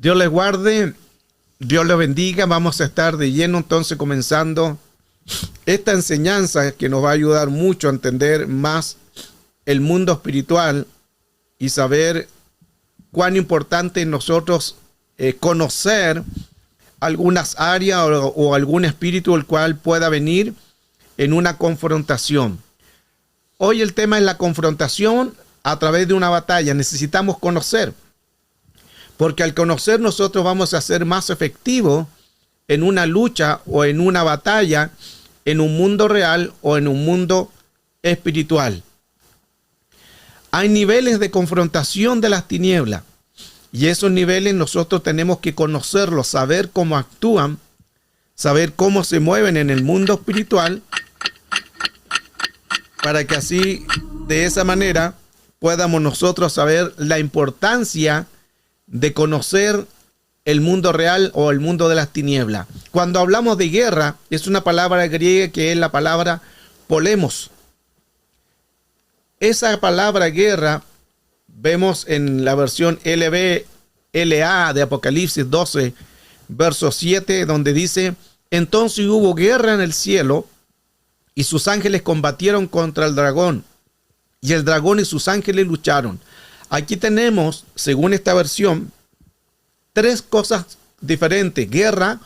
Dios les guarde, Dios les bendiga. Vamos a estar de lleno entonces comenzando esta enseñanza que nos va a ayudar mucho a entender más el mundo espiritual y saber cuán importante es nosotros conocer algunas áreas o algún espíritu el cual pueda venir en una confrontación. Hoy el tema es la confrontación a través de una batalla. Necesitamos conocer, porque al conocer nosotros vamos a ser más efectivos en una lucha o en una batalla, en un mundo real o en un mundo espiritual. Hay niveles de confrontación de las tinieblas y esos niveles nosotros tenemos que conocerlos, saber cómo actúan, saber cómo se mueven en el mundo espiritual, para que así, de esa manera, podamos nosotros saber la importancia de conocer el mundo real o el mundo de las tinieblas. Cuando hablamos de guerra, es una palabra griega que es la palabra polemos. Esa palabra guerra vemos en la versión LA de Apocalipsis 12, verso 7, donde dice: entonces hubo guerra en el cielo y sus ángeles combatieron contra el dragón, y el dragón y sus ángeles lucharon. Aquí tenemos, según esta versión, tres cosas diferentes: guerra,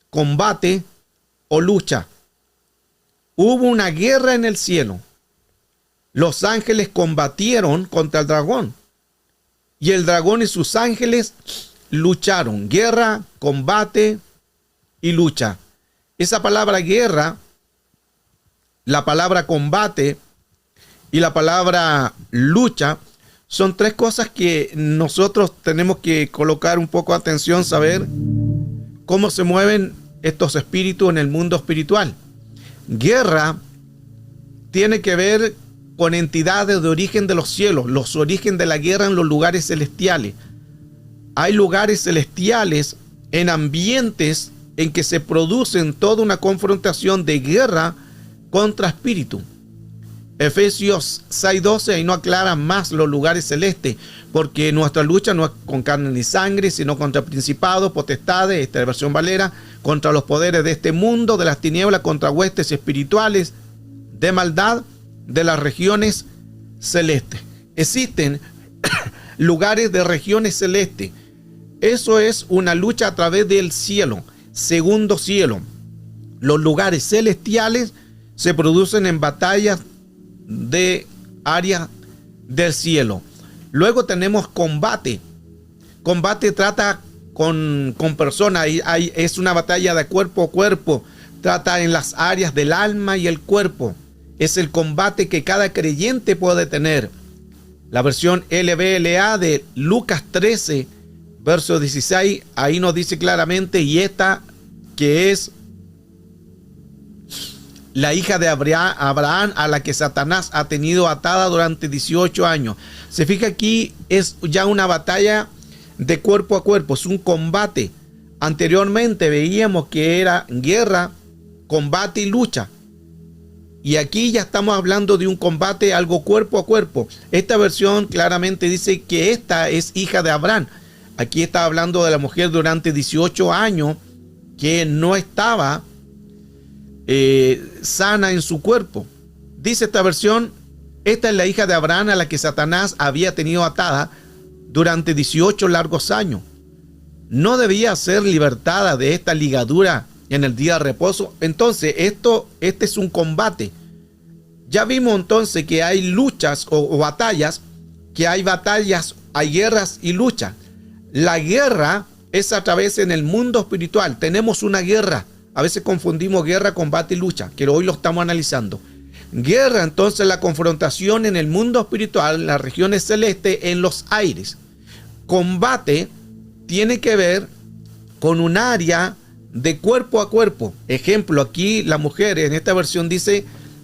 combate o lucha. Hubo una guerra en el cielo. Los ángeles combatieron contra el dragón y el dragón y sus ángeles lucharon. Guerra, combate y lucha. Esa palabra guerra, la palabra combate y la palabra lucha son tres cosas que nosotros tenemos que colocar un poco de atención, saber cómo se mueven estos espíritus en el mundo espiritual. Guerra tiene que ver con entidades de origen de los cielos, los orígenes de la guerra en los lugares celestiales. Hay lugares celestiales en ambientes en que se producen toda una confrontación de guerra contra espíritu. Efesios 6:12 ahí no aclara más los lugares celestes, porque nuestra lucha no es con carne ni sangre, sino contra principados, potestades, esta versión Valera, contra los poderes de este mundo, de las tinieblas, contra huestes espirituales de maldad de las regiones celestes. Existen lugares de regiones celestes. Eso es una lucha a través del cielo, segundo cielo. Los lugares celestiales se producen en batallas de área del cielo. Luego tenemos combate. Combate trata con personas. Es una batalla de cuerpo a cuerpo. Trata en las áreas del alma y el cuerpo. Es el combate que cada creyente puede tener. La versión LBLA de Lucas 13, verso 16, ahí nos dice claramente: y esta que es la hija de Abraham, a la que Satanás ha tenido atada durante 18 años. Se fija aquí, es ya una batalla de cuerpo a cuerpo, es un combate. Anteriormente veíamos que era guerra, combate y lucha. Y aquí ya estamos hablando de un combate, algo cuerpo a cuerpo. Esta versión claramente dice que esta es hija de Abraham. Aquí está hablando de la mujer durante 18 años que no estaba sana en su cuerpo. Dice esta versión: esta es la hija de Abraham a la que Satanás había tenido atada durante 18 largos años. No debía ser libertada de esta ligadura en el día de reposo. Entonces este es un combate. Ya vimos entonces que hay luchas o batallas, que hay batallas, hay guerras y luchas. La guerra es a través en el mundo espiritual. Tenemos una guerra. A veces confundimos guerra, combate y lucha, que hoy lo estamos analizando. Guerra, entonces, la confrontación en el mundo espiritual, en las regiones celestes, en los aires. Combate tiene que ver con un área de cuerpo a cuerpo. Ejemplo, aquí la mujer, en esta versión dice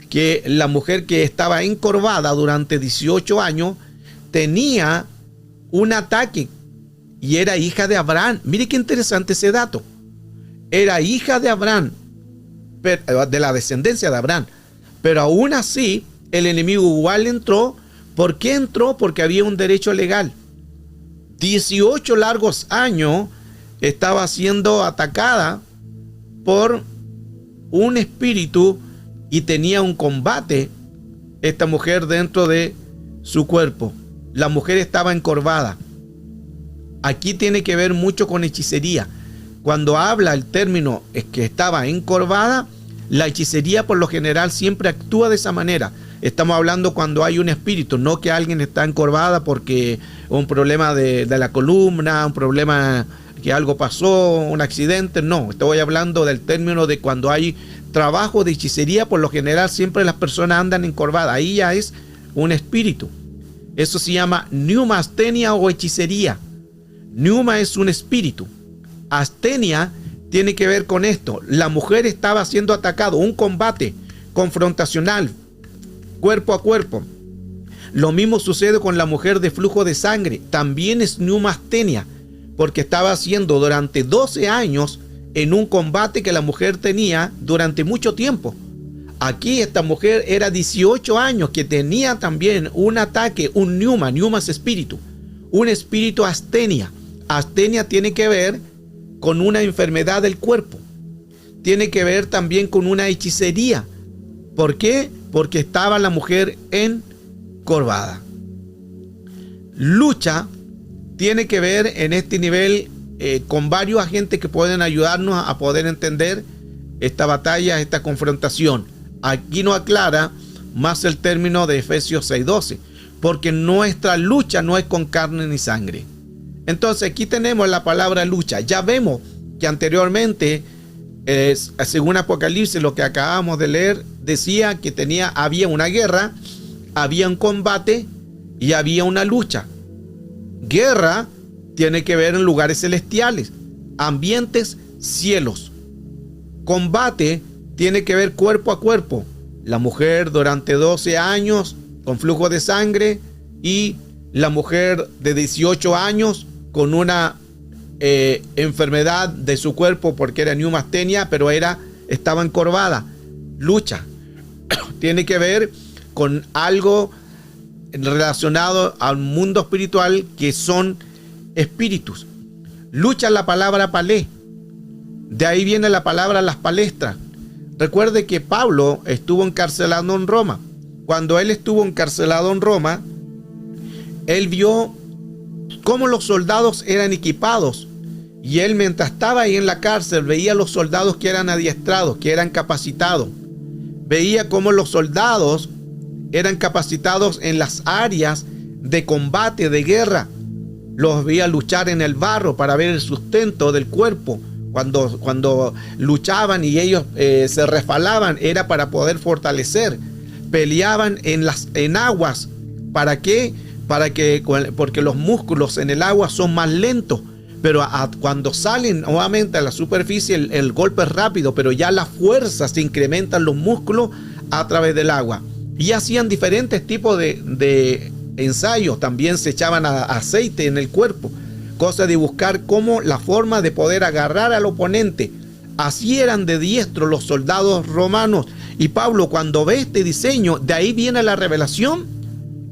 que la mujer que estaba encorvada durante 18 años tenía un ataque y era hija de Abraham. Mire qué interesante ese dato. Era hija de Abraham, de la descendencia de Abraham, pero aún así el enemigo igual entró. ¿Por qué entró? Porque había un derecho legal. 18 largos años estaba siendo atacada por un espíritu y tenía un combate esta mujer dentro de su cuerpo. La mujer estaba encorvada. Aquí tiene que ver mucho con hechicería. Cuando habla el término es que estaba encorvada, la hechicería por lo general siempre actúa de esa manera. Estamos hablando cuando hay un espíritu, no que alguien está encorvada porque un problema de la columna, un problema que algo pasó, un accidente. No, estoy hablando del término de cuando hay trabajo de hechicería, por lo general siempre las personas andan encorvadas. Ahí ya es un espíritu. Eso se llama pneuma astenia o hechicería. Pneuma es un espíritu. Astenia tiene que ver con esto. La mujer estaba siendo atacada, un combate confrontacional, cuerpo a cuerpo. Lo mismo sucede con la mujer de flujo de sangre. También es pneuma astenia, porque estaba haciendo durante 12 años en un combate que la mujer tenía durante mucho tiempo. Aquí esta mujer era 18 años que tenía también un ataque, un pneuma es espíritu, un espíritu astenia. Astenia tiene que ver con una enfermedad del cuerpo. Tiene que ver también con una hechicería. ¿Por qué? Porque estaba la mujer encorvada. Lucha tiene que ver en este nivel con varios agentes que pueden ayudarnos a poder entender esta batalla, esta confrontación. Aquí no aclara más el término de Efesios 6:12, porque nuestra lucha no es con carne ni sangre. Entonces aquí tenemos la palabra lucha. Ya vemos que anteriormente, según Apocalipsis, lo que acabamos de leer, decía que había una guerra, había un combate y había una lucha. Guerra tiene que ver en lugares celestiales, ambientes, cielos. Combate tiene que ver cuerpo a cuerpo. La mujer durante 12 años con flujo de sangre y la mujer de 18 años con una enfermedad de su cuerpo porque era pneuma astenia, pero estaba encorvada. Lucha tiene que ver con algo relacionado al mundo espiritual que son espíritus. Lucha es la palabra palé. De ahí viene la palabra las palestras. Recuerde que Pablo estuvo encarcelado en Roma. Cuando él estuvo encarcelado en Roma, él vio cómo los soldados eran equipados. Y él, mientras estaba ahí en la cárcel, veía a los soldados que eran adiestrados, que eran capacitados. Veía cómo los soldados eran capacitados en las áreas de combate, de guerra. Los veía luchar en el barro para ver el sustento del cuerpo. Cuando luchaban y ellos se resbalaban, era para poder fortalecer. Peleaban en aguas. ¿Para qué? Porque los músculos en el agua son más lentos. Pero cuando salen nuevamente a la superficie, el golpe es rápido, pero ya la fuerza se incrementan los músculos a través del agua. Y hacían diferentes tipos de ensayos. También se echaban aceite en el cuerpo, cosa de buscar cómo la forma de poder agarrar al oponente. Así eran de diestro los soldados romanos. Y Pablo, cuando ve este diseño, de ahí viene la revelación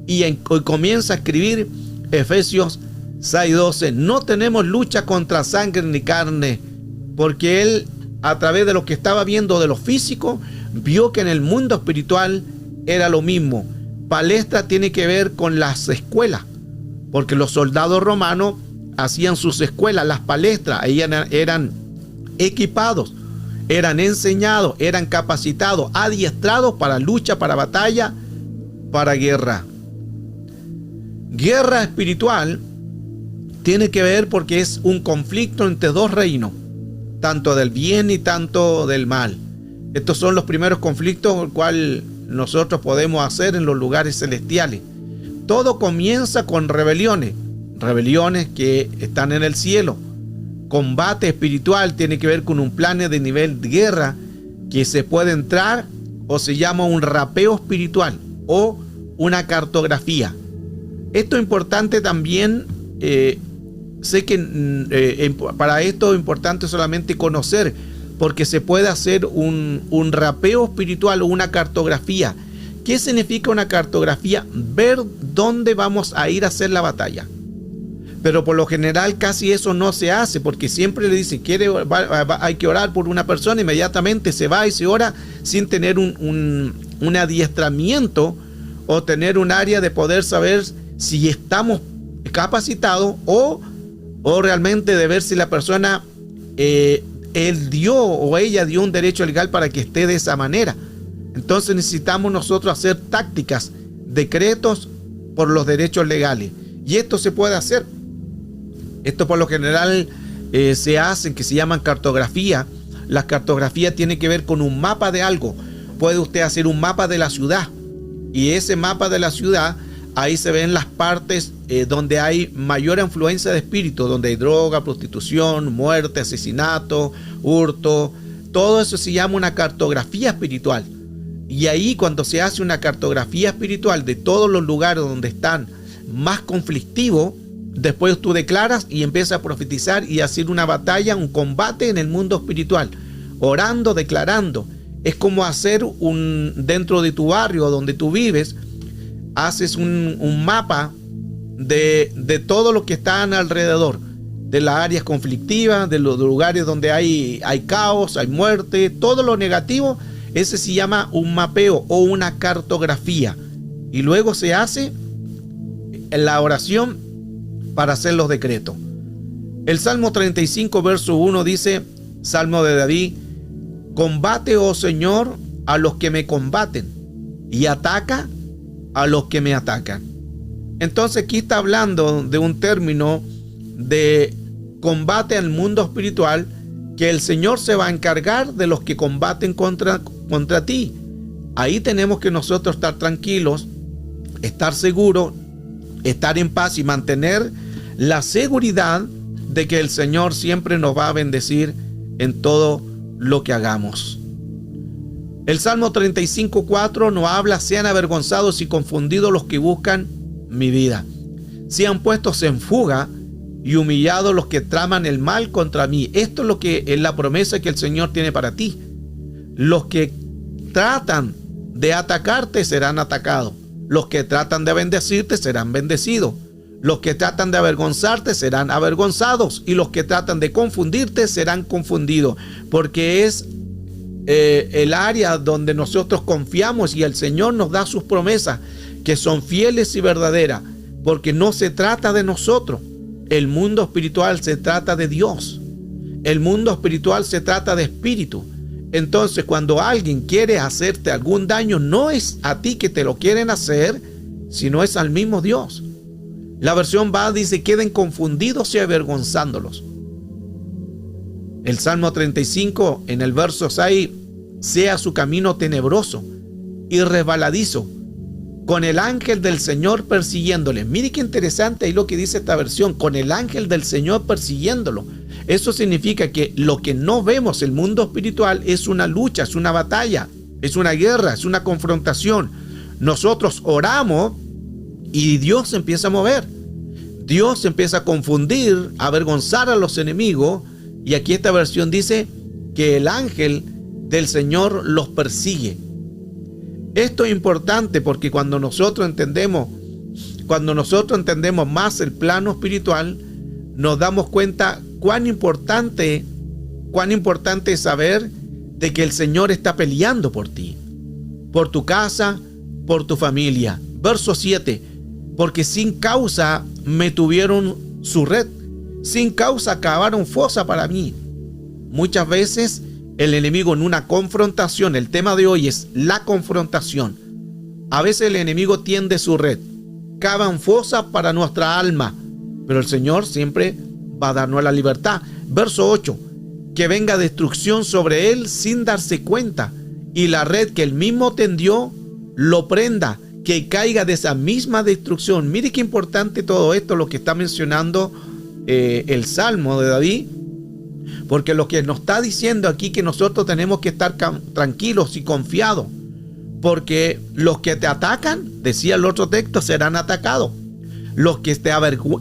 y comienza a escribir Efesios 6:12. No tenemos lucha contra sangre ni carne, porque él, a través de lo que estaba viendo de lo físico, vio que en el mundo espiritual era lo mismo. Palestra tiene que ver con las escuelas, porque los soldados romanos hacían sus escuelas, las palestras. Ahí eran equipados, eran enseñados, eran capacitados, adiestrados para lucha, para batalla, para guerra. Guerra espiritual tiene que ver porque es un conflicto entre dos reinos, tanto del bien y tanto del mal. Estos son los primeros conflictos el cual nosotros podemos hacer en los lugares celestiales. Todo comienza con rebeliones que están en el cielo. Combate espiritual tiene que ver con un plan de nivel de guerra que se puede entrar, o se llama un rapeo espiritual o una cartografía. Esto es importante también. Sé que para esto es importante solamente conocer, porque se puede hacer un rapeo espiritual o una cartografía. ¿Qué significa una cartografía? Ver dónde vamos a ir a hacer la batalla. Pero por lo general casi eso no se hace, porque siempre le dice, hay que orar por una persona, inmediatamente se va y se ora sin tener un adiestramiento o tener un área de poder saber si estamos capacitados o realmente de ver si la persona, él dio o ella dio un derecho legal para que esté de esa manera. Entonces necesitamos nosotros hacer tácticas, decretos por los derechos legales. Y esto se puede hacer. Esto por lo general se hacen, que se llaman cartografía. Las cartografías tienen que ver con un mapa de algo. Puede usted hacer un mapa de la ciudad. Y ese mapa de la ciudad, ahí se ven las partes donde hay mayor influencia de espíritu, donde hay droga, prostitución, muerte, asesinato, hurto. Todo eso se llama una cartografía espiritual. Y ahí, cuando se hace una cartografía espiritual de todos los lugares donde están más conflictivos, después tú declaras y empiezas a profetizar y a hacer una batalla, un combate en el mundo espiritual, orando, declarando. Es como hacer dentro de tu barrio donde tú vives, haces un mapa de todo lo que está alrededor, de las áreas conflictivas, de los lugares donde hay caos, hay muerte, todo lo negativo. Ese se llama un mapeo o una cartografía. Y luego se hace la oración para hacer los decretos. El Salmo 35, verso 1 dice, Salmo de David: combate, oh Señor, a los que me combaten, y ataca a los que me atacan. Entonces aquí está hablando de un término de combate al mundo espiritual, que el Señor se va a encargar de los que combaten contra ti. Ahí tenemos que nosotros estar tranquilos, estar seguros, estar en paz y mantener la seguridad de que el Señor siempre nos va a bendecir en todo lo que hagamos. El Salmo 35:4 nos habla: sean avergonzados y confundidos los que buscan mi vida, sean puestos en fuga y humillados los que traman el mal contra mí. Esto es lo que es la promesa que el Señor tiene para ti. Los que tratan de atacarte serán atacados. Los que tratan de bendecirte serán bendecidos. Los que tratan de avergonzarte serán avergonzados. Y los que tratan de confundirte serán confundidos. Porque es el área donde nosotros confiamos, y el Señor nos da sus promesas que son fieles y verdaderas. Porque no se trata de nosotros. El mundo espiritual se trata de Dios. El mundo espiritual se trata de espíritu. Entonces, cuando alguien quiere hacerte algún daño, no es a ti que te lo quieren hacer, sino es al mismo Dios. La versión va, dice: queden confundidos y avergonzándolos. El Salmo 35, en el verso 6, sea su camino tenebroso y resbaladizo, con el ángel del Señor persiguiéndole. Mire qué interesante ahí lo que dice esta versión: con el ángel del Señor persiguiéndolo. Eso significa que lo que no vemos, el mundo espiritual, es una lucha, es una batalla, es una guerra, es una confrontación. Nosotros oramos y Dios se empieza a mover. Dios se empieza a confundir, a avergonzar a los enemigos. Y aquí esta versión dice que el ángel del Señor los persigue. Esto es importante porque cuando nosotros entendemos más el plano espiritual, nos damos cuenta cuán importante es saber de que el Señor está peleando por ti, por tu casa, por tu familia. Verso 7: porque sin causa me tuvieron su red, sin causa cavaron fosa para mí. Muchas veces el enemigo, en una confrontación, el tema de hoy es la confrontación. A veces el enemigo tiende su red, cavan fosa para nuestra alma, pero el Señor siempre va a darnos la libertad. Verso 8: que venga destrucción sobre él sin darse cuenta, y la red que él mismo tendió lo prenda, que caiga de esa misma destrucción. Mire qué importante todo esto, lo que está mencionando el Salmo de David, porque lo que nos está diciendo aquí, que nosotros tenemos que estar tranquilos y confiados, porque los que te atacan, decía el otro texto, serán atacados. Los que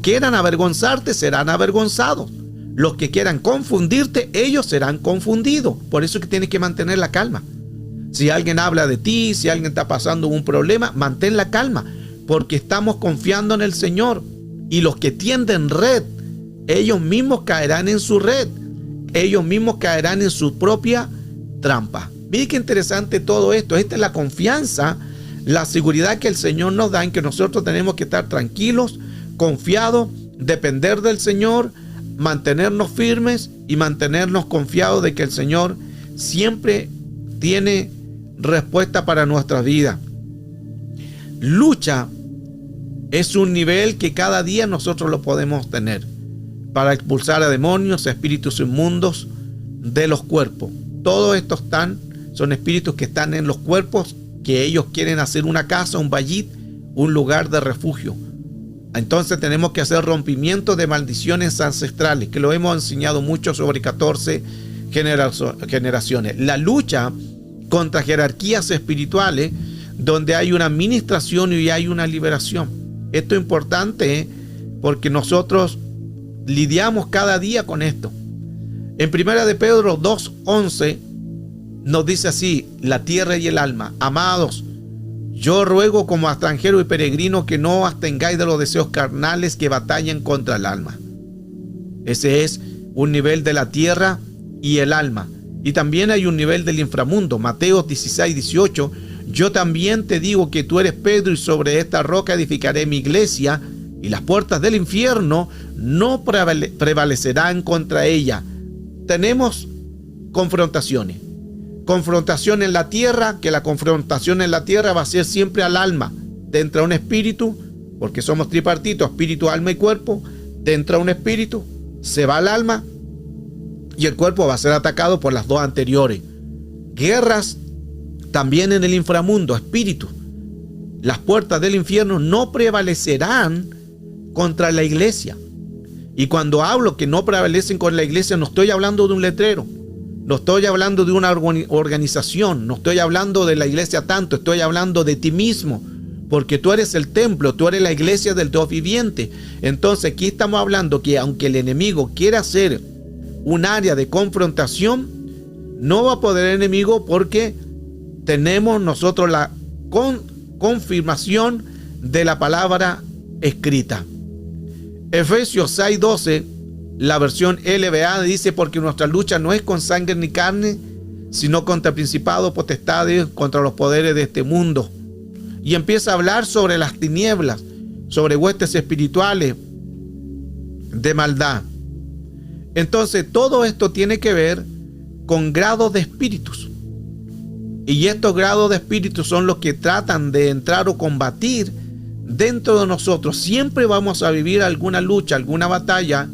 quieran avergonzarte serán avergonzados. Los que quieran confundirte, ellos serán confundidos. Por eso es que tienes que mantener la calma. Si alguien habla de ti, si alguien está pasando un problema, mantén la calma, porque estamos confiando en el Señor Y los que tienden red, ellos mismos caerán en su red. Ellos mismos caerán en su propia trampa. Miren qué interesante todo esto. Esta es la confianza, la seguridad que el Señor nos da, en que nosotros tenemos que estar tranquilos, confiados, depender del Señor, mantenernos firmes y mantenernos confiados de que el Señor siempre tiene respuesta para nuestra vida. Lucha es un nivel que cada día nosotros lo podemos tener para expulsar a demonios, espíritus inmundos de los cuerpos. Todos estos son espíritus que están en los cuerpos, que ellos quieren hacer una casa, un bayit, un lugar de refugio. Entonces tenemos que hacer rompimiento de maldiciones ancestrales, que lo hemos enseñado mucho sobre 14 generaciones. La lucha contra jerarquías espirituales, donde hay una administración y hay una liberación. Esto es importante porque nosotros lidiamos cada día con esto. En 1 de Pedro 2:11 nos dice así: la tierra y el alma. Amados, yo ruego como extranjero y peregrino que no os tengáis de los deseos carnales que batallan contra el alma. Ese es un nivel de la tierra y el alma. Y también hay un nivel del inframundo. Mateo 16:18. Yo también te digo que tú eres Pedro, y sobre esta roca edificaré mi iglesia, y las puertas del infierno no prevalecerán contra ella. Tenemos confrontaciones. Confrontación en la tierra, que la confrontación en la tierra va a ser siempre al alma. Te entra un espíritu, porque somos tripartitos, espíritu, alma y cuerpo. Te entra un espíritu, se va al alma, y el cuerpo va a ser atacado por las dos anteriores. Guerras también en el inframundo, espíritu. Las puertas del infierno no prevalecerán contra la iglesia. Y cuando hablo que no prevalecen con la iglesia, no estoy hablando de un letrero, no estoy hablando de una organización, no estoy hablando de la iglesia tanto, estoy hablando de ti mismo, porque tú eres el templo, tú eres la iglesia del Dios viviente. Entonces aquí estamos hablando que aunque el enemigo quiera hacer un área de confrontación, no va a poder el enemigo, porque tenemos nosotros la confirmación de la palabra escrita. Efesios 6:12, la versión LBA, dice: porque nuestra lucha no es con sangre ni carne, sino contra principados, potestades, contra los poderes de este mundo. Y empieza a hablar sobre las tinieblas, sobre huestes espirituales de maldad. Entonces todo esto tiene que ver con grados de espíritus. Y estos grados de espíritus son los que tratan de entrar o combatir dentro de nosotros. Siempre vamos a vivir alguna lucha, alguna batalla,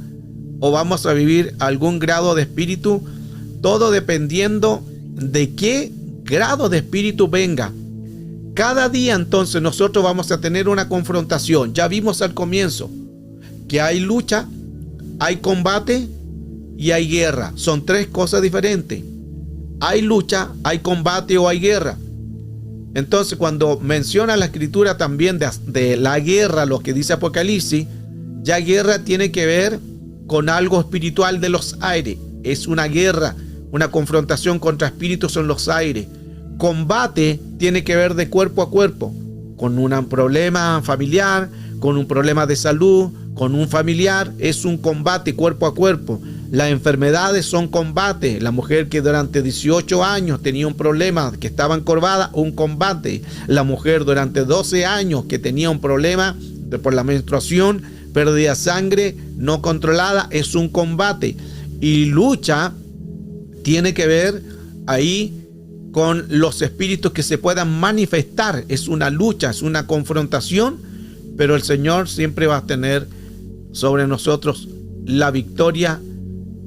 o vamos a vivir algún grado de espíritu, todo dependiendo de qué grado de espíritu venga. Cada día entonces nosotros vamos a tener una confrontación. Ya vimos al comienzo que hay lucha, hay combate y hay guerra. Son tres cosas diferentes. Hay lucha, hay combate o hay guerra. Entonces cuando menciona la escritura también de la guerra, lo que dice Apocalipsis, ya guerra tiene que ver con algo espiritual de los aires. Es una guerra, una confrontación contra espíritus en los aires. Combate tiene que ver de cuerpo a cuerpo, con un problema familiar, con un problema de salud, con un familiar. Es un combate cuerpo a cuerpo. Las enfermedades son combate. La mujer que durante 18 años tenía un problema, que estaba encorvada, un combate. La mujer durante 12 años que tenía un problema por la menstruación, pérdida de sangre no controlada, es un combate. Y lucha tiene que ver ahí con los espíritus que se puedan manifestar. Es una lucha, es una confrontación, pero el Señor siempre va a tener sobre nosotros la victoria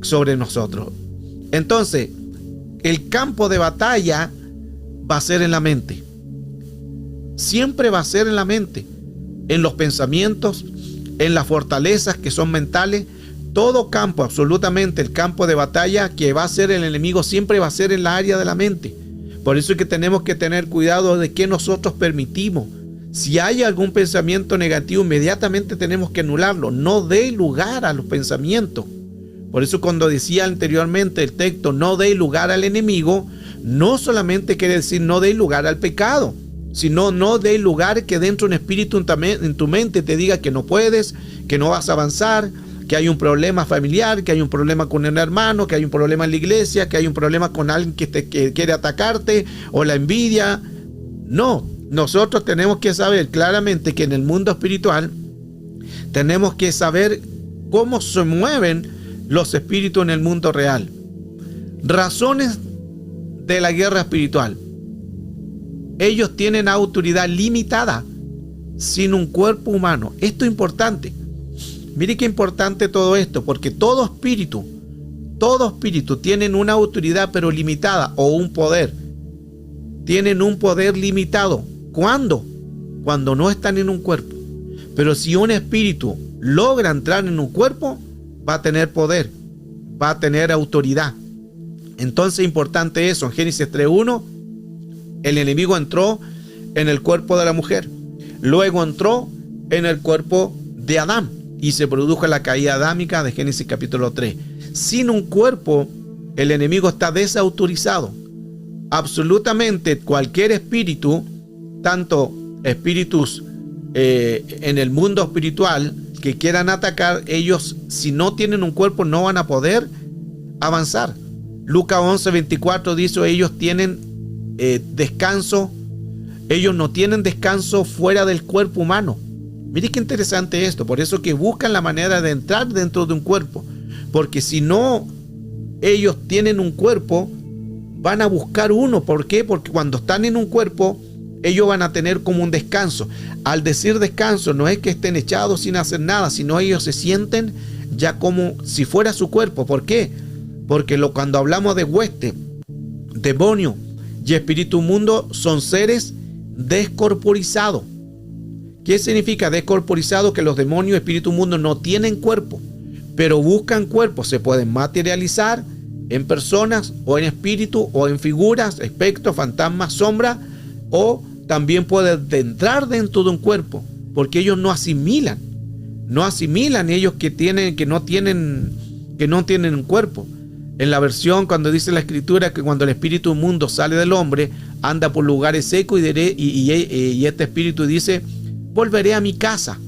sobre nosotros. Entonces, el campo de batalla va a ser en la mente. Siempre va a ser en la mente, en los pensamientos, en las fortalezas que son mentales. Todo campo, absolutamente el campo de batalla que va a ser el enemigo, siempre va a ser en la área de la mente. Por eso es que tenemos que tener cuidado de que nosotros permitimos. Si hay algún pensamiento negativo, inmediatamente tenemos que anularlo. No dé lugar a los pensamientos. Por eso cuando decía anteriormente el texto, no dé lugar al enemigo, no solamente quiere decir no dé lugar al pecado. sino no dé lugar que dentro de un espíritu en tu mente te diga que no puedes, que no vas a avanzar, que hay un problema familiar, que hay un problema con un hermano, que hay un problema en la iglesia, que hay un problema con alguien que quiere atacarte, o la envidia. No, nosotros tenemos que saber claramente que en el mundo espiritual tenemos que saber cómo se mueven los espíritus en el mundo real. Razones de la guerra espiritual. Ellos tienen autoridad limitada sin un cuerpo humano. Esto es importante. Mire qué importante todo esto, porque todo espíritu tienen una autoridad pero limitada, o un poder. Tienen un poder limitado. ¿Cuándo? Cuando no están en un cuerpo. Pero si un espíritu logra entrar en un cuerpo, va a tener poder, va a tener autoridad. Entonces es importante eso. En Génesis 3:1, el enemigo entró en el cuerpo de la mujer. Luego entró en el cuerpo de Adán y se produjo la caída adámica de Génesis capítulo 3. Sin un cuerpo, el enemigo está desautorizado. Absolutamente cualquier espíritu, tanto espíritus en el mundo espiritual que quieran atacar, ellos, si no tienen un cuerpo, no van a poder avanzar. Lucas 11:24 dice: ellos tienen descanso, ellos no tienen descanso fuera del cuerpo humano. Mire qué interesante esto. Por eso que buscan la manera de entrar dentro de un cuerpo, porque si no ellos tienen un cuerpo, van a buscar uno. ¿Por qué? Porque cuando están en un cuerpo, ellos van a tener como un descanso. Al decir descanso, no es que estén echados sin hacer nada, sino ellos se sienten ya como si fuera su cuerpo. ¿Por qué? Porque cuando hablamos de hueste, demonio y espíritu mundo, son seres descorporizados. ¿Qué significa descorporizado? Que los demonios y espíritu mundo no tienen cuerpo, pero buscan cuerpos. Se pueden materializar en personas, o en espíritu, o en figuras, espectros, fantasmas, sombras, o también pueden entrar dentro de un cuerpo, porque ellos no asimilan ellos que no tienen un cuerpo. En la versión, cuando dice la escritura que cuando el espíritu inmundo sale del hombre, anda por lugares secos y este espíritu dice: volveré a mi casa.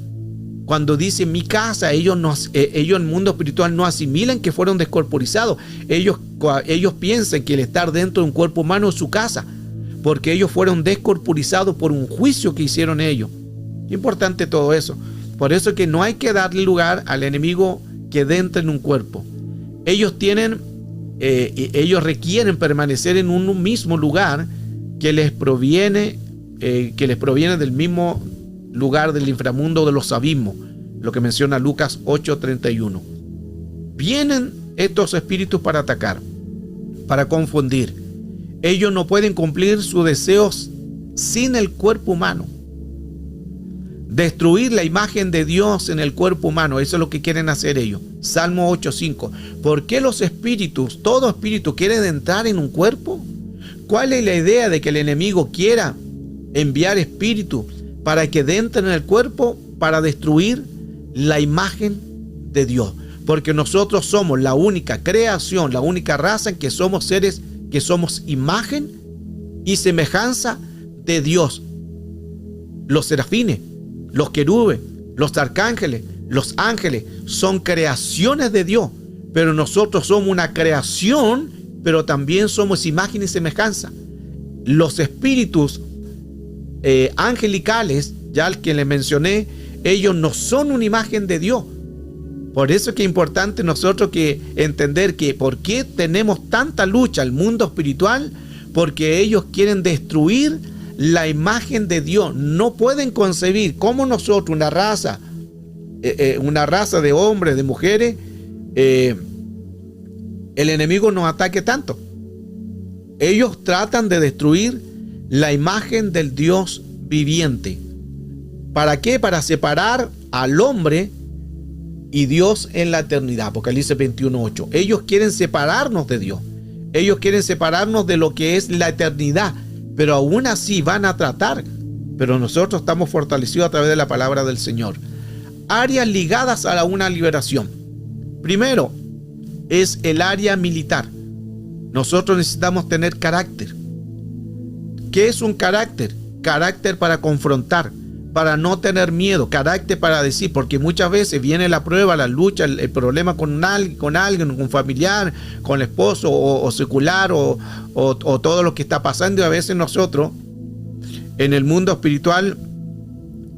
Cuando dice mi casa, ellos en el mundo espiritual no asimilan que fueron descorporizados. Ellos piensan que el estar dentro de un cuerpo humano es su casa, porque ellos fueron descorporizados por un juicio que hicieron ellos. Importante todo eso. Por eso que no hay que darle lugar al enemigo que entre en un cuerpo. Ellos requieren permanecer en un mismo lugar que les proviene del mismo lugar del inframundo de los abismos, lo que menciona Lucas 8:31. Vienen estos espíritus para atacar, para confundir. Ellos no pueden cumplir sus deseos sin el cuerpo humano. Destruir la imagen de Dios en el cuerpo humano, eso es lo que quieren hacer ellos. Salmo 8:5. ¿Por qué los espíritus, todo espíritu, quieren entrar en un cuerpo? ¿Cuál es la idea de que el enemigo quiera enviar espíritus para que entren en el cuerpo, para destruir la imagen de Dios? Porque nosotros somos la única creación, la única raza en que somos seres que somos imagen y semejanza de Dios. Los serafines, los querubes, los arcángeles, los ángeles son creaciones de Dios, pero nosotros somos una creación, pero también somos imagen y semejanza. Los espíritus angelicales, ya el que les mencioné, ellos no son una imagen de Dios. Por eso es que es importante nosotros que entender que por qué tenemos tanta lucha al mundo espiritual, porque ellos quieren destruir la imagen de Dios. No pueden concebir cómo nosotros, una raza de hombres, de mujeres, el enemigo nos ataque tanto. Ellos tratan de destruir la imagen del Dios viviente. ¿Para qué? Para separar al hombre y Dios en la eternidad. Apocalipsis 21:8. Ellos quieren separarnos de Dios. Ellos quieren separarnos de lo que es la eternidad. Pero aún así van a tratar. Pero nosotros estamos fortalecidos a través de la palabra del Señor. Áreas ligadas a una liberación. Primero es el área militar. Nosotros necesitamos tener carácter. ¿Qué es un carácter? carácter para confrontar, para no tener miedo, carácter para decir, porque muchas veces viene la prueba, la lucha, el problema con alguien, con un familiar, con el esposo o secular o todo lo que está pasando, y a veces nosotros en el mundo espiritual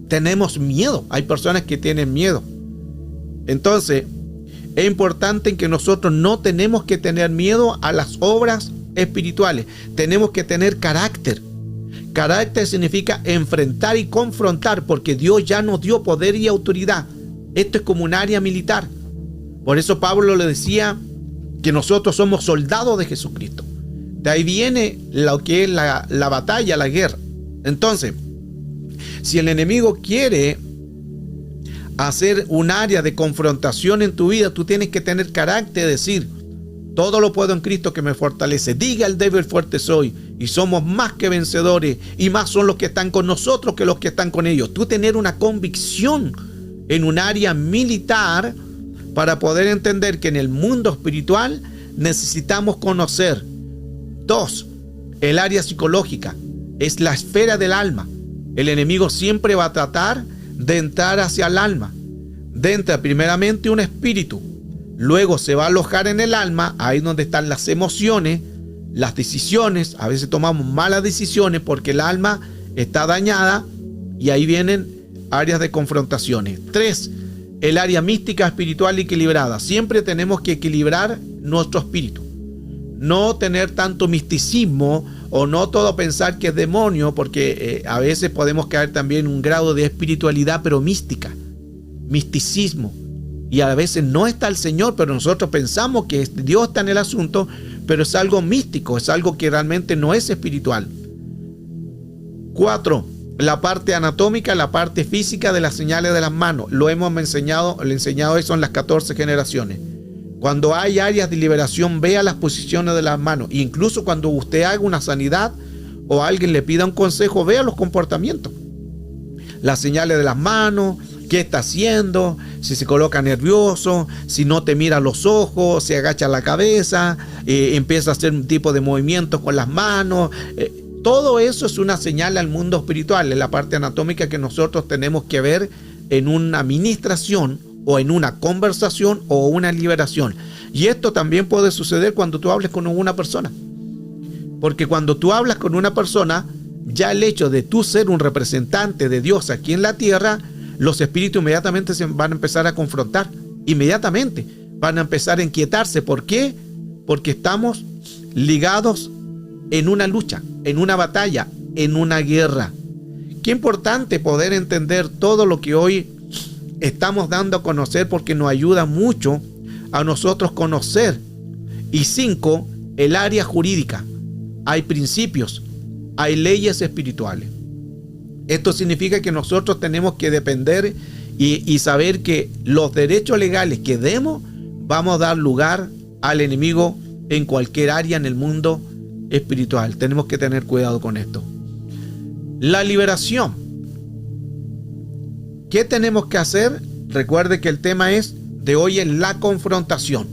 tenemos miedo. Hay personas que tienen miedo. Entonces, es importante que nosotros no tenemos que tener miedo a las obras espirituales. Tenemos que tener carácter. Carácter significa enfrentar y confrontar, porque Dios ya nos dio poder y autoridad. Esto es como un área militar. Por eso Pablo le decía que nosotros somos soldados de Jesucristo. De ahí viene lo que es la batalla, la guerra. Entonces, si el enemigo quiere hacer un área de confrontación en tu vida, tú tienes que tener carácter, decir: todo lo puedo en Cristo que me fortalece. Diga el débil, fuerte soy, y somos más que vencedores, y más son los que están con nosotros que los que están con ellos. Tú tener una convicción en un área militar para poder entender que en el mundo espiritual necesitamos conocer. 2, el área psicológica, es la esfera del alma. El enemigo siempre va a tratar de entrar hacia el alma. Entra primeramente un espíritu, luego se va a alojar en el alma, ahí donde están las emociones, las decisiones. A veces tomamos malas decisiones porque el alma está dañada, y ahí vienen áreas de confrontaciones. 3, el área mística espiritual equilibrada. Siempre tenemos que equilibrar nuestro espíritu. No tener tanto misticismo, o no todo pensar que es demonio, porque a veces podemos caer también en un grado de espiritualidad pero mística, misticismo, y a veces no está el Señor, pero nosotros pensamos que Dios está en el asunto, pero es algo místico, es algo que realmente no es espiritual. 4, la parte anatómica, la parte física de las señales de las manos. Lo hemos enseñado eso en las 14 generaciones. Cuando hay áreas de liberación, vea las posiciones de las manos. Incluso cuando usted haga una sanidad o alguien le pida un consejo, vea los comportamientos. Las señales de las manos, qué está haciendo, si se coloca nervioso, si no te mira a los ojos, si agacha la cabeza, empieza a hacer un tipo de movimientos con las manos. Todo eso es una señal al mundo espiritual, en la parte anatómica que nosotros tenemos que ver en una administración, o en una conversación, o una liberación. Y esto también puede suceder cuando tú hables con una persona. Porque cuando tú hablas con una persona, ya el hecho de tú ser un representante de Dios aquí en la tierra, los espíritus inmediatamente se van a empezar a confrontar. Inmediatamente van a empezar a inquietarse. ¿Por qué? Porque estamos ligados en una lucha, en una batalla, en una guerra. Qué importante poder entender todo lo que hoy estamos dando a conocer, porque nos ayuda mucho a nosotros conocer. Y 5, el área jurídica. Hay principios, hay leyes espirituales. Esto significa que nosotros tenemos que depender y saber que los derechos legales que demos, vamos a dar lugar al enemigo en cualquier área en el mundo espiritual. Tenemos que tener cuidado con esto. La liberación. ¿Qué tenemos que hacer? Recuerde que el tema de hoy es la confrontación.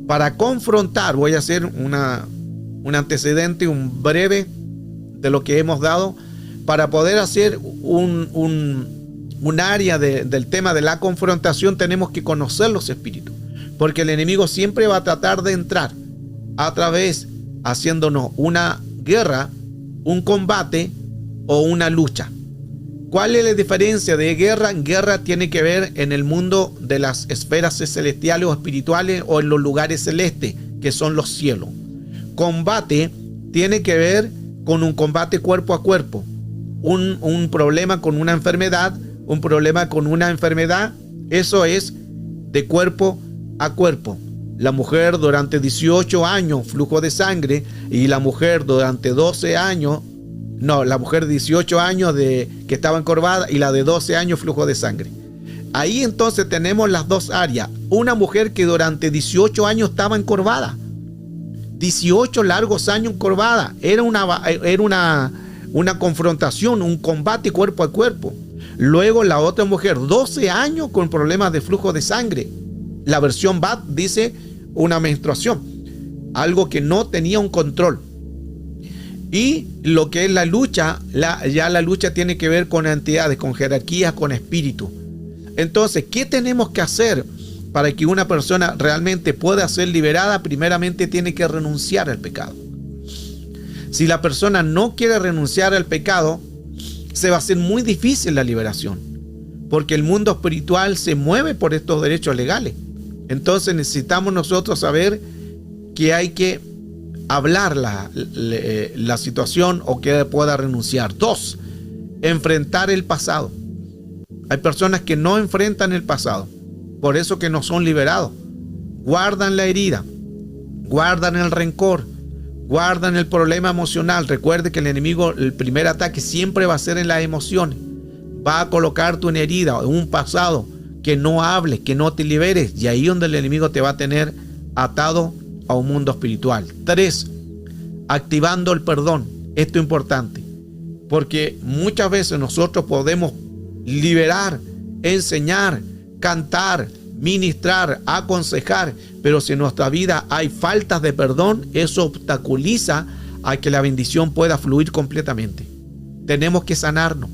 Para confrontar, voy a hacer un antecedente, un breve de lo que hemos dado, para poder hacer un área del tema de la confrontación. Tenemos que conocer los espíritus, porque el enemigo siempre va a tratar de entrar a través, haciéndonos una guerra, un combate o una lucha. ¿Cuál es la diferencia de guerra? Guerra tiene que ver en el mundo de las esferas celestiales o espirituales, o en los lugares celestes, que son los cielos. Combate tiene que ver con un combate cuerpo a cuerpo. Un problema con una enfermedad, eso es de cuerpo a cuerpo. La mujer durante 18 años, flujo de sangre, y la mujer durante 12 años, la mujer de 18 años que estaba encorvada, y la de 12 años flujo de sangre. Ahí entonces tenemos las dos áreas. Una mujer que durante 18 años estaba encorvada. 18 largos años encorvada. Era una confrontación, un combate cuerpo a cuerpo. Luego la otra mujer, 12 años con problemas de flujo de sangre. La versión BAT dice una menstruación. Algo que no tenía un control. Y lo que es la lucha, ya la lucha tiene que ver con entidades, con jerarquías, con espíritu. Entonces, ¿qué tenemos que hacer para que una persona realmente pueda ser liberada? Primeramente tiene que renunciar al pecado. Si la persona no quiere renunciar al pecado, se va a hacer muy difícil la liberación, porque el mundo espiritual se mueve por estos derechos legales. Entonces necesitamos nosotros saber que hay que hablar la situación o que pueda renunciar. 2, enfrentar el pasado. Hay personas que no enfrentan el pasado, por eso que no son liberados. Guardan la herida, guardan el rencor, guardan el problema emocional. Recuerde que el enemigo, el primer ataque siempre va a ser en las emociones. Va a colocarte una herida, un pasado, que no hables, que no te liberes, y ahí donde el enemigo te va a tener atado a un mundo espiritual. 3, activando el perdón. Esto es importante, porque muchas veces nosotros podemos liberar, enseñar, cantar, ministrar, aconsejar, pero si en nuestra vida hay faltas de perdón, eso obstaculiza a que la bendición pueda fluir completamente. Tenemos que sanarnos.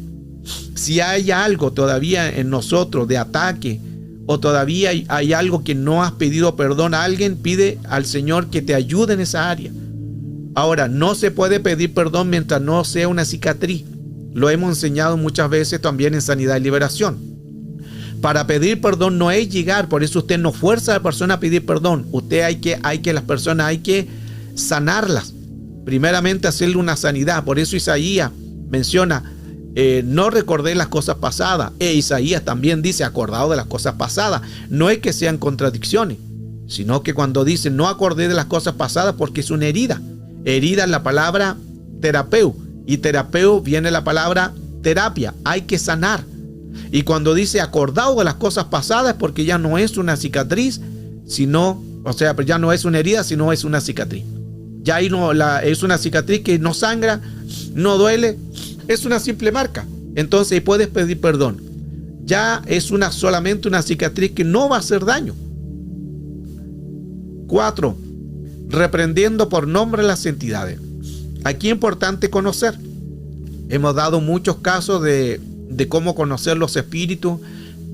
Si hay algo todavía en nosotros de ataque, o todavía hay algo que no has pedido perdón a alguien, pide al Señor que te ayude en esa área. Ahora, no se puede pedir perdón mientras no sea una cicatriz. Lo hemos enseñado muchas veces también en Sanidad y Liberación. Para pedir perdón no es llegar, por eso usted no fuerza a la persona a pedir perdón. Usted hay que las personas hay que sanarlas. Primeramente hacerle una sanidad. Por eso Isaías menciona, no recordé las cosas pasadas. Isaías también dice, acordado de las cosas pasadas. No es que sean contradicciones, sino que cuando dice no acordé de las cosas pasadas, porque es una herida. Herida es la palabra terapeu, y terapeu viene la palabra terapia. Hay que sanar. Y cuando dice acordado de las cosas pasadas, es porque ya no es una cicatriz, sino, o sea, ya no es una herida, sino es una cicatriz. Ya ahí no, es una cicatriz que no sangra, no duele, es una simple marca. Entonces puedes pedir perdón. Ya es solamente una cicatriz que no va a hacer daño. 4, reprendiendo por nombre a las entidades. Aquí es importante conocer. Hemos dado muchos casos de cómo conocer los espíritus,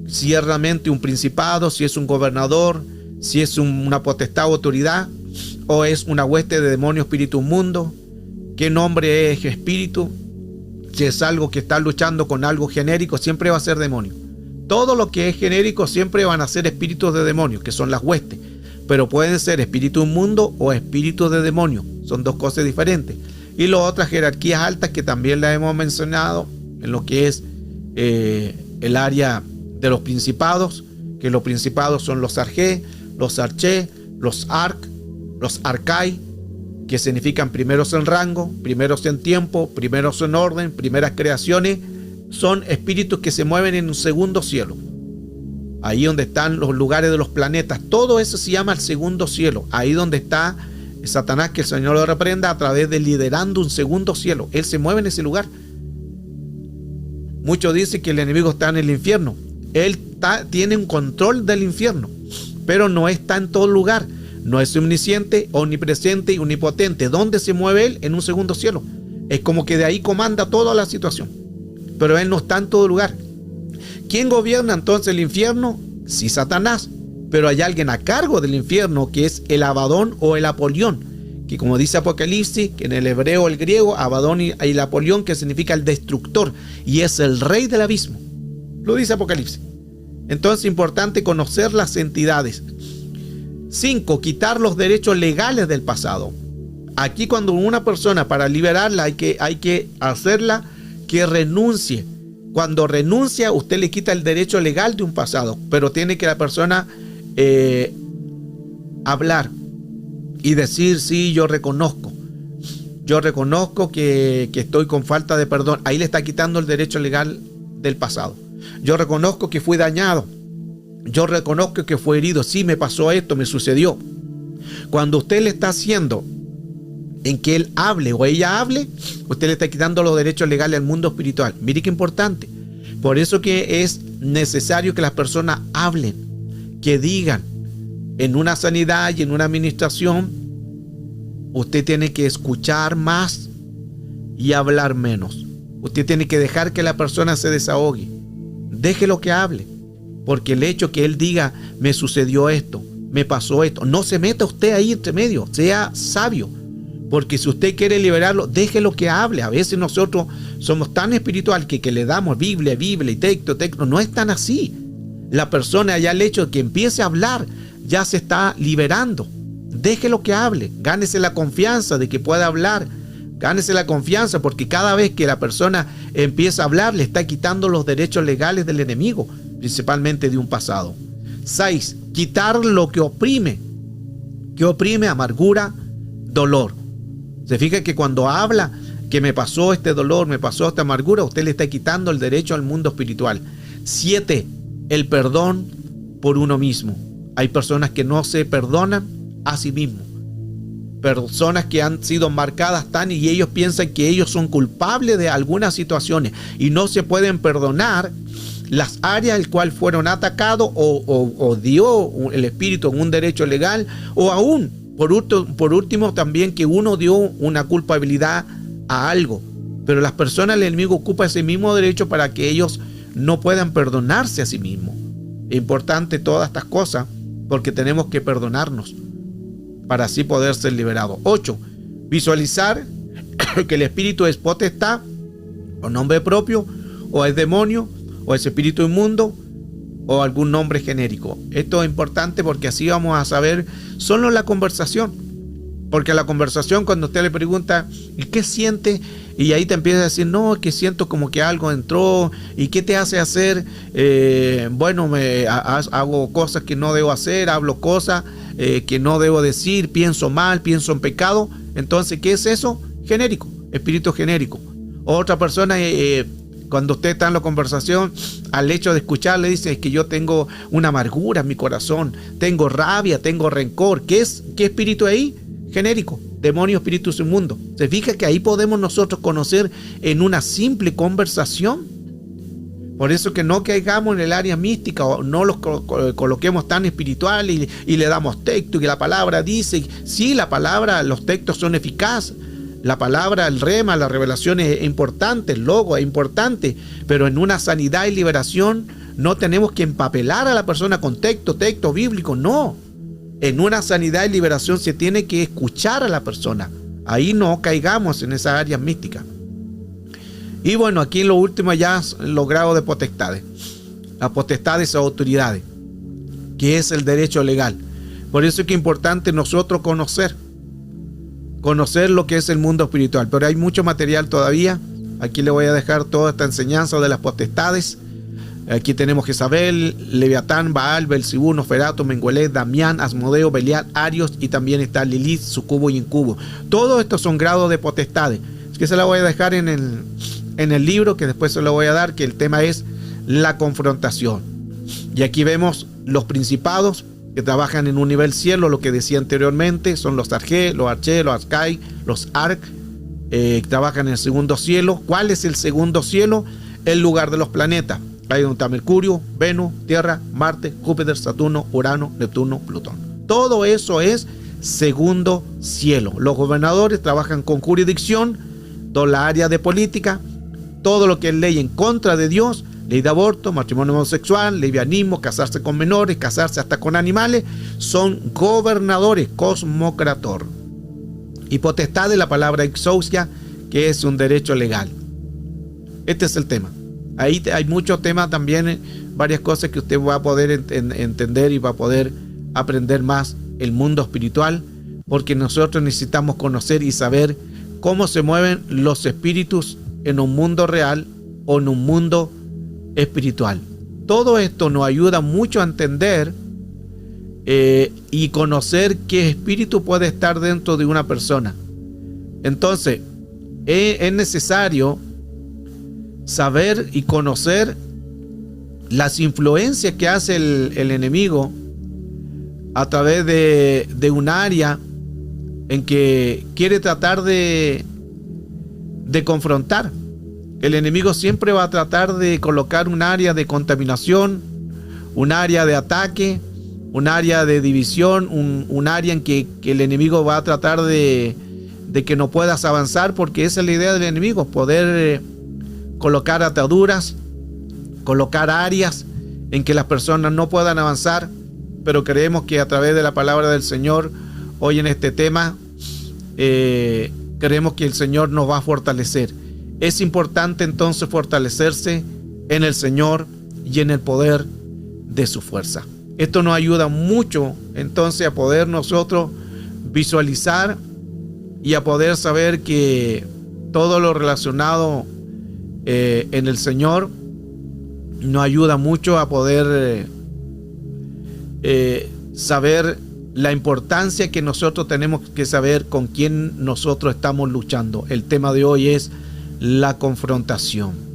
si es realmente un principado, si es un gobernador, si es una potestad o autoridad, o es una hueste de demonio, espíritu inmundo, qué nombre es espíritu, si es algo que está luchando con algo genérico, siempre va a ser demonio. Todo lo que es genérico siempre van a ser espíritus de demonios, que son las huestes, pero pueden ser espíritu inmundo o espíritus de demonio, son dos cosas diferentes. Y las otras jerarquías altas que también las hemos mencionado en lo que es el área de los principados, que los principados son los arjé, los arché, los arc, los arcai, que significan primeros en rango, primeros en tiempo, primeros en orden, primeras creaciones. Son espíritus que se mueven en un segundo cielo, ahí donde están los lugares de los planetas. Todo eso se llama el segundo cielo, ahí donde está Satanás, que el Señor lo reprenda, a través de liderando un segundo cielo. Él se mueve en ese lugar. Muchos dicen que el enemigo está en el infierno. Él tiene un control del infierno, pero no está en todo lugar. No es omnisciente, omnipresente y omnipotente. ¿Dónde se mueve él? En un segundo cielo. Es como que de ahí comanda toda la situación, pero él no está en todo lugar. ¿Quién gobierna entonces el infierno? Sí, Satanás, pero hay alguien a cargo del infierno, que es el Abadón o el Apolión, que como dice Apocalipsis, que en el hebreo o el griego, Abadón y el Apolión, que significa el destructor, y es el rey del abismo. Lo dice Apocalipsis. Entonces es importante conocer las entidades. 5, quitar los derechos legales del pasado. Aquí cuando una persona, para liberarla, hay que hacerla que renuncie. Cuando renuncia, usted le quita el derecho legal de un pasado, pero tiene que la persona hablar y decir, sí, yo reconozco que estoy con falta de perdón. Ahí le está quitando el derecho legal del pasado. Yo reconozco que fui dañado, yo reconozco que fui herido, sí, me pasó esto, me sucedió. Cuando usted le está haciendo en que él hable o ella hable, usted le está quitando los derechos legales al mundo espiritual. Mire qué importante. Por eso que es necesario que las personas hablen, que digan. En una sanidad y en una administración, usted tiene que escuchar más y hablar menos. Usted tiene que dejar que la persona se desahogue. Déjelo que hable. Porque el hecho que él diga, me sucedió esto, me pasó esto, no se meta usted ahí entre medio, sea sabio. Porque si usted quiere liberarlo, déjelo que hable. A veces nosotros somos tan espiritual que le damos Biblia y texto. No es tan así. La persona, ya el hecho de que empiece a hablar, ya se está liberando. Déjelo que hable. Gánese la confianza de que pueda hablar. Gánese la confianza, porque cada vez que la persona empieza a hablar, le está quitando los derechos legales del enemigo, principalmente de un pasado. 6. Quitar lo que oprime. ¿Qué oprime? Amargura, dolor. Se fija que cuando habla que me pasó este dolor, me pasó esta amargura, usted le está quitando el derecho al mundo espiritual. 7. El perdón por uno mismo. Hay personas que no se perdonan a sí mismos. Personas que han sido marcadas tan y ellos piensan que ellos son culpables de algunas situaciones y no se pueden perdonar las áreas en las cuales fueron atacados o dio el espíritu en un derecho legal, o aún por último también que uno dio una culpabilidad a algo, pero las personas, el enemigo ocupa ese mismo derecho para que ellos no puedan perdonarse a sí mismos. Es importante todas estas cosas porque tenemos que perdonarnos para así poder ser liberados. 8. Visualizar que el espíritu es potestad o nombre propio, o es demonio, o es espíritu inmundo, o algún nombre genérico. Esto es importante porque así vamos a saber solo la conversación. Porque la conversación, cuando usted le pregunta ¿y qué siente? Y ahí te empieza a decir, no, que siento como que algo entró. ¿Y qué te hace hacer? Hago cosas que no debo hacer, hablo cosas que no debo decir, pienso mal, pienso en pecado. Entonces, ¿qué es eso? Genérico, espíritu genérico. Otra persona, cuando usted está en la conversación, al hecho de escuchar, le dice, es que yo tengo una amargura en mi corazón, tengo rabia, tengo rencor. ¿Qué espíritu ahí? Genérico, demonio, espíritus inmundos. Se fija que ahí podemos nosotros conocer en una simple conversación. Por eso que no caigamos en el área mística o no los coloquemos tan espiritual y le damos texto y que la palabra dice. Sí, la palabra, los textos son eficaces. La palabra, el rema, la revelación es importante, el logo es importante, pero en una sanidad y liberación no tenemos que empapelar a la persona con texto bíblico, no. En una sanidad y liberación se tiene que escuchar a la persona. Ahí no caigamos en esas áreas místicas. Y bueno, aquí en lo último ya los grados de potestades. Las potestades o autoridades, que es el derecho legal. Por eso es que es importante nosotros conocer lo que es el mundo espiritual. Pero hay mucho material todavía. Aquí le voy a dejar toda esta enseñanza de las potestades. Aquí tenemos Jezabel, Leviatán, Baal, Belcibú, Nosferatu, Menguelé, Damián, Asmodeo, Belial, Arios, y también está Lilith, sucubo y incubo. Todos estos son grados de potestades. Es que se la voy a dejar en el libro, que después se lo voy a dar, que el tema es la confrontación. Y aquí vemos los principados que trabajan en un nivel cielo, lo que decía anteriormente, son los Arge, los Arche, los Arcai, los Arc, trabajan en el segundo cielo. ¿Cuál es el segundo cielo? El lugar de los planetas. Ahí donde está Mercurio, Venus, Tierra, Marte, Júpiter, Saturno, Urano, Neptuno, Plutón. Todo eso es segundo cielo. Los gobernadores trabajan con jurisdicción, toda la área de política, todo lo que es ley en contra de Dios, ley de aborto, matrimonio homosexual, lesbianismo, casarse con menores, casarse hasta con animales, son gobernadores, cosmocrator. Y potestad de la palabra exousia, que es un derecho legal. Este es el tema. Ahí hay muchos temas también, varias cosas que usted va a poder entender y va a poder aprender más el mundo espiritual, porque nosotros necesitamos conocer y saber cómo se mueven los espíritus en un mundo real o en un mundo espiritual. Todo esto nos ayuda mucho a entender y conocer qué espíritu puede estar dentro de una persona. Entonces, es necesario saber y conocer las influencias que hace el enemigo a través de un área en que quiere tratar de confrontar. El enemigo siempre va a tratar de colocar un área de contaminación, un área de ataque, un área de división, un área en que el enemigo va a tratar de de que no puedas avanzar, porque esa es la idea del enemigo, poder colocar ataduras, colocar áreas en que las personas no puedan avanzar. Pero creemos que a través de la palabra del Señor, hoy en este tema, creemos que el Señor nos va a fortalecer. Es importante entonces fortalecerse en el Señor y en el poder de su fuerza. Esto nos ayuda mucho entonces a poder nosotros visualizar y a poder saber que todo lo relacionado en el Señor nos ayuda mucho a poder saber la importancia que nosotros tenemos que saber con quién nosotros estamos luchando. El tema de hoy es la confrontación.